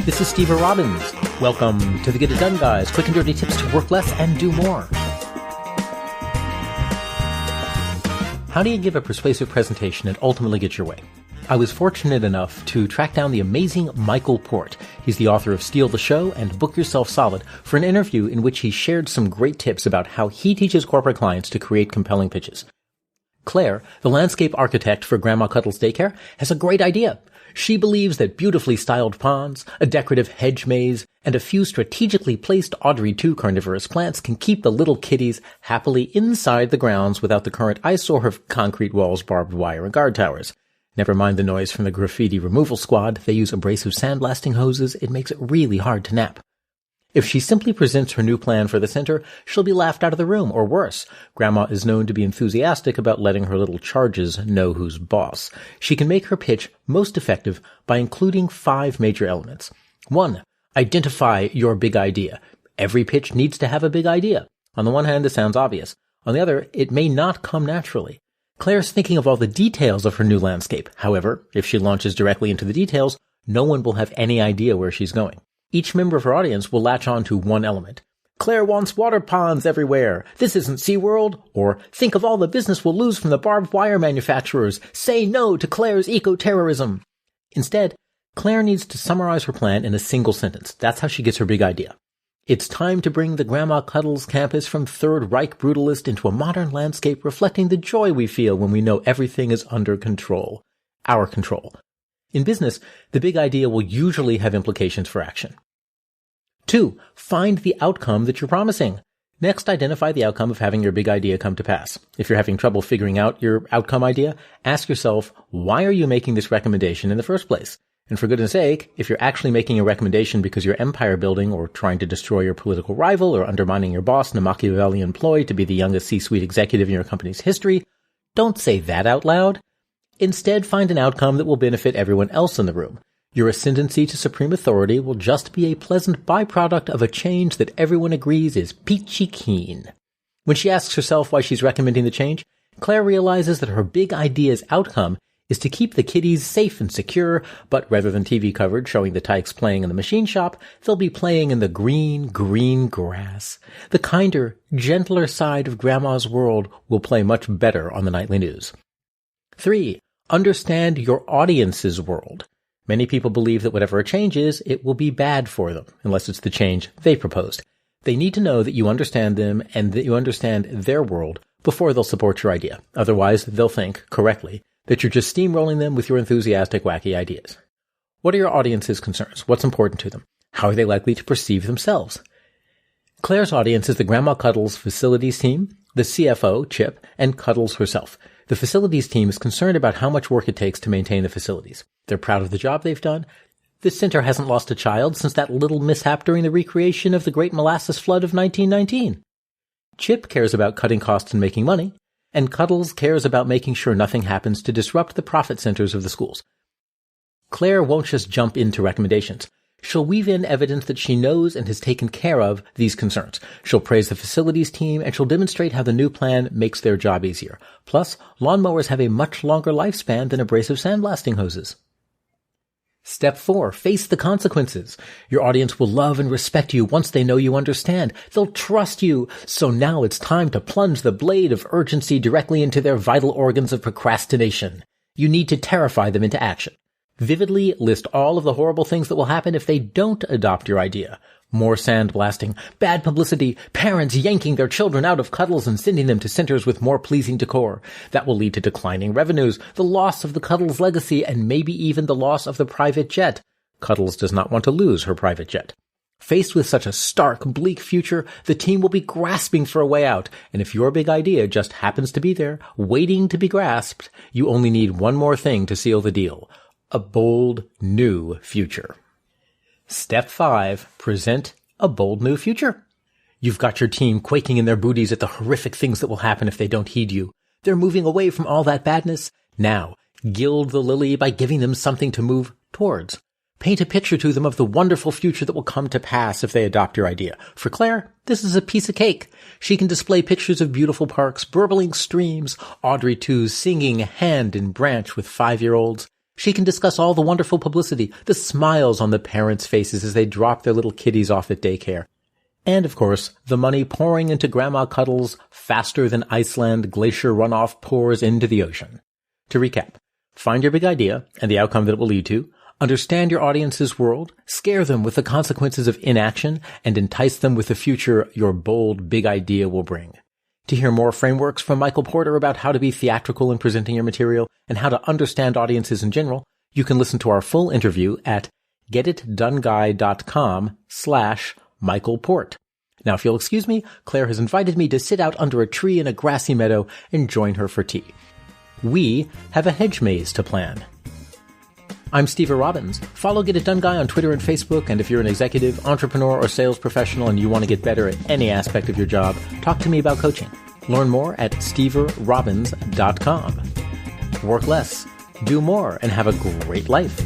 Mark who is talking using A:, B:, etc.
A: This is Steve Robbins. Welcome to the Get It Done Guys, quick and dirty tips to work less and do more. How do you give a persuasive presentation and ultimately get your way? I was fortunate enough to track down the amazing Michael Port. He's the author of Steal the Show and Book Yourself Solid for an interview in which he shared some great tips about how he teaches corporate clients to create compelling pitches. Claire, the landscape architect for Grandma Cuddles Daycare, has a great idea. She believes that beautifully styled ponds, a decorative hedge maze, and a few strategically placed Audrey 2 carnivorous plants can keep the little kitties happily inside the grounds without the current eyesore of concrete walls, barbed wire, and guard towers. Never mind the noise from the graffiti removal squad. They use abrasive sandblasting hoses. It makes it really hard to nap. If she simply presents her new plan for the center, she'll be laughed out of the room, or worse. Grandma is known to be enthusiastic about letting her little charges know who's boss. She can make her pitch most effective by including 5 major elements. 1. Identify your big idea. Every pitch needs to have a big idea. On the one hand, this sounds obvious. On the other, it may not come naturally. Claire's thinking of all the details of her new landscape. However, if she launches directly into the details, no one will have any idea where she's going. Each member of her audience will latch on to one element. Claire wants water ponds everywhere. This isn't SeaWorld. Or think of all the business we'll lose from the barbed wire manufacturers. Say no to Claire's eco-terrorism. Instead, Claire needs to summarize her plan in a single sentence. That's how she gets her big idea. It's time to bring the Grandma Cuddles campus from Third Reich brutalist into a modern landscape reflecting the joy we feel when we know everything is under control. Our control. In business, the big idea will usually have implications for action. 2. Find the outcome that you're promising. Next, identify the outcome of having your big idea come to pass. If you're having trouble figuring out your outcome idea, ask yourself, why are you making this recommendation in the first place? And for goodness sake, if you're actually making a recommendation because you're empire building or trying to destroy your political rival or undermining your boss in a Machiavellian ploy to be the youngest C-suite executive in your company's history, don't say that out loud. Instead, find an outcome that will benefit everyone else in the room. Your ascendancy to supreme authority will just be a pleasant byproduct of a change that everyone agrees is peachy keen. When she asks herself why she's recommending the change, Claire realizes that her big idea's outcome is to keep the kiddies safe and secure, but rather than TV coverage showing the tykes playing in the machine shop, they'll be playing in the green grass. The kinder, gentler side of Grandma's world will play much better on the nightly news. 3. Understand your audience's world. Many people believe that whatever a change is, it will be bad for them, unless it's the change they proposed. They need to know that you understand them and that you understand their world before they'll support your idea. Otherwise, they'll think, correctly, that you're just steamrolling them with your enthusiastic, wacky ideas. What are your audience's concerns? What's important to them? How are they likely to perceive themselves? Claire's audience is the Grandma Cuddles facilities team, the CFO, Chip, and Cuddles herself. The facilities team is concerned about how much work it takes to maintain the facilities. They're proud of the job they've done. The center hasn't lost a child since that little mishap during the recreation of the Great Molasses Flood of 1919. Chip cares about cutting costs and making money, and Cuddles cares about making sure nothing happens to disrupt the profit centers of the schools. Claire won't just jump into recommendations. She'll weave in evidence that she knows and has taken care of these concerns. She'll praise the facilities team, and she'll demonstrate how the new plan makes their job easier. Plus, lawnmowers have a much longer lifespan than abrasive sandblasting hoses. Step 4. Face the consequences. Your audience will love and respect you once they know you understand. They'll trust you. So now it's time to plunge the blade of urgency directly into their vital organs of procrastination. You need to terrify them into action. Vividly list all of the horrible things that will happen if they don't adopt your idea. More sandblasting, bad publicity, parents yanking their children out of Cuddles and sending them to centers with more pleasing decor. That will lead to declining revenues, the loss of the Cuddles legacy, and maybe even the loss of the private jet. Cuddles does not want to lose her private jet. Faced with such a stark, bleak future, the team will be grasping for a way out, and if your big idea just happens to be there, waiting to be grasped, you only need one more thing to seal the deal. A bold, new future. Step 5. Present a bold new future. You've got your team quaking in their booties at the horrific things that will happen if they don't heed you. They're moving away from all that badness. Now, gild the lily by giving them something to move towards. Paint a picture to them of the wonderful future that will come to pass if they adopt your idea. For Claire, this is a piece of cake. She can display pictures of beautiful parks, burbling streams, Audrey 2 singing hand in branch with 5-year-olds. She can discuss all the wonderful publicity, the smiles on the parents' faces as they drop their little kiddies off at daycare. And, of course, the money pouring into Grandma Cuddles faster than Iceland glacier runoff pours into the ocean. To recap, find your big idea and the outcome that it will lead to, understand your audience's world, scare them with the consequences of inaction, and entice them with the future your bold big idea will bring. To hear more frameworks from Michael Porter about how to be theatrical in presenting your material and how to understand audiences in general, you can listen to our full interview at getitdoneguy.com/MichaelPort. Now, if you'll excuse me, Claire has invited me to sit out under a tree in a grassy meadow and join her for tea. We have a hedge maze to plan. I'm Steve Robbins. Follow Get It Done Guy on Twitter and Facebook, and if you're an executive, entrepreneur, or sales professional and you want to get better at any aspect of your job, talk to me about coaching. Learn more at steverrobbins.com. Work less, do more, and have a great life.